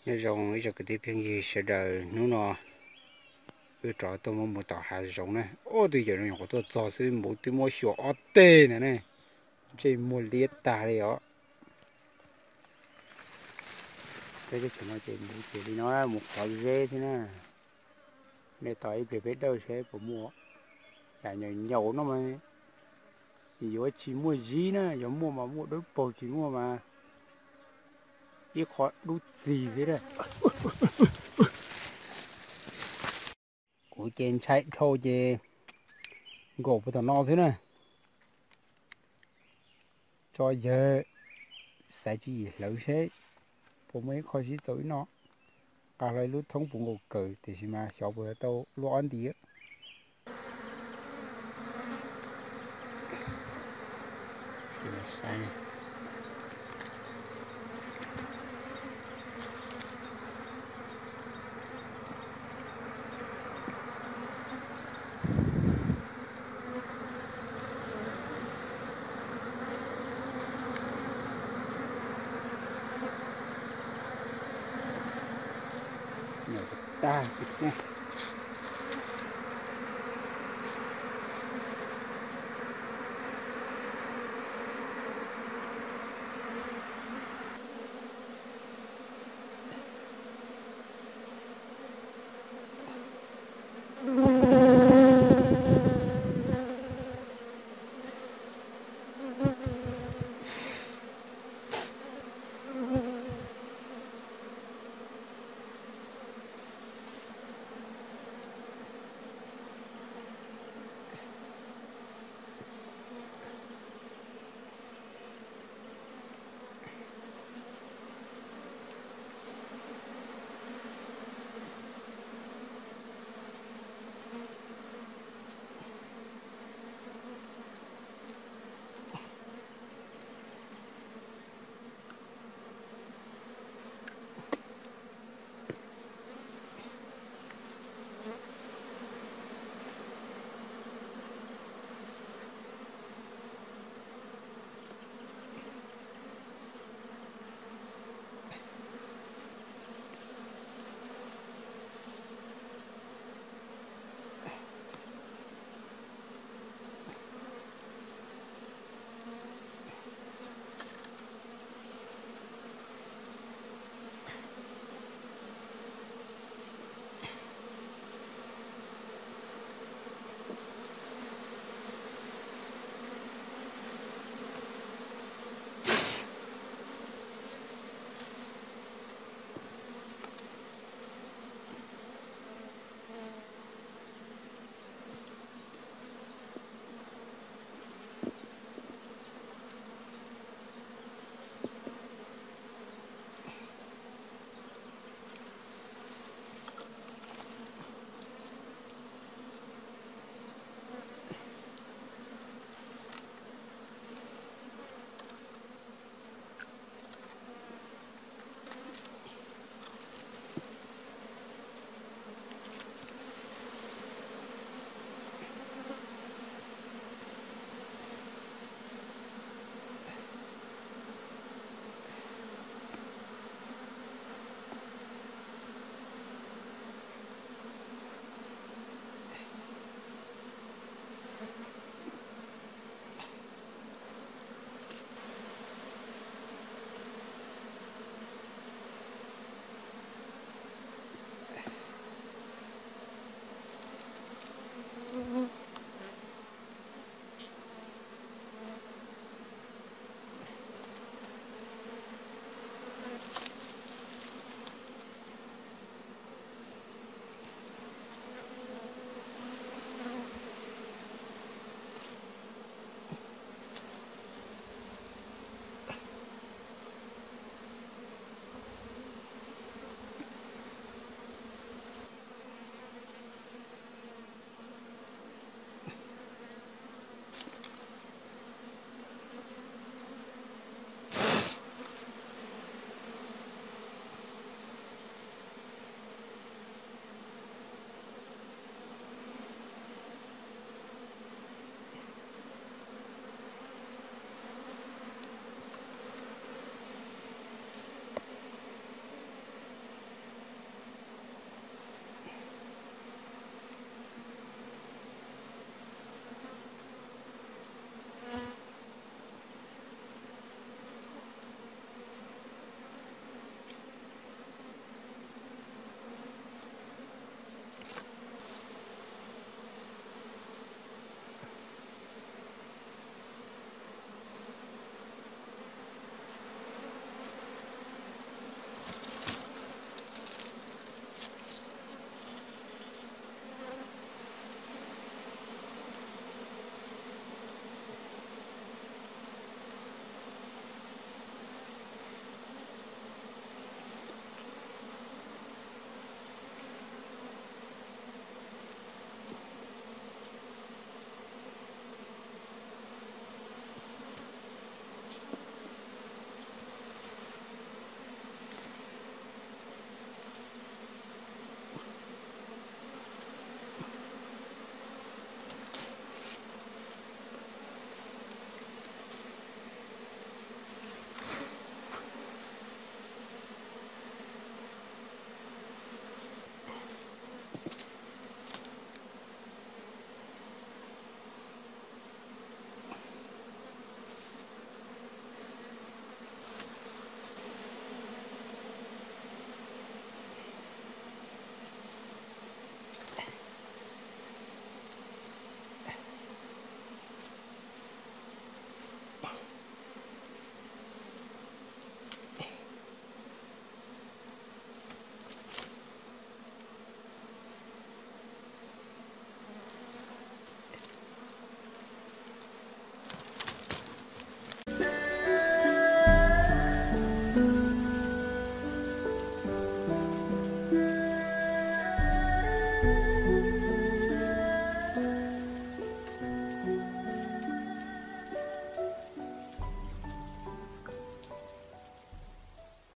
nếu rồng ấy giờ cái tiếp phiên gì sẽ đợi nó nó cái trò tôi muốn một tàu hai rồng này ô tôi giờ nó có tôi cho sự một tôi mua sữa tê này này chỉ mua liệt ta đấy ó cái chuyện nó chỉ một chỉ đi nói một tàu dê thế nè để tàu về biết đâu sẽ có mua cả nhà nhậu nó mà giờ chỉ mua gì nè giờ mua mà mua đối bầu chỉ mua mà ít khó đút gì thế đấy của trên chạy thôi chứ gỗ của tao no thế này cho giờ sẽ chỉ lỡ xe phụ mấy khỏi chỉ tới nó cả lại lúc thông phụ ngủ cử thì xí mà cháu vừa tao lo ăn tí á sai này nhỏ ta này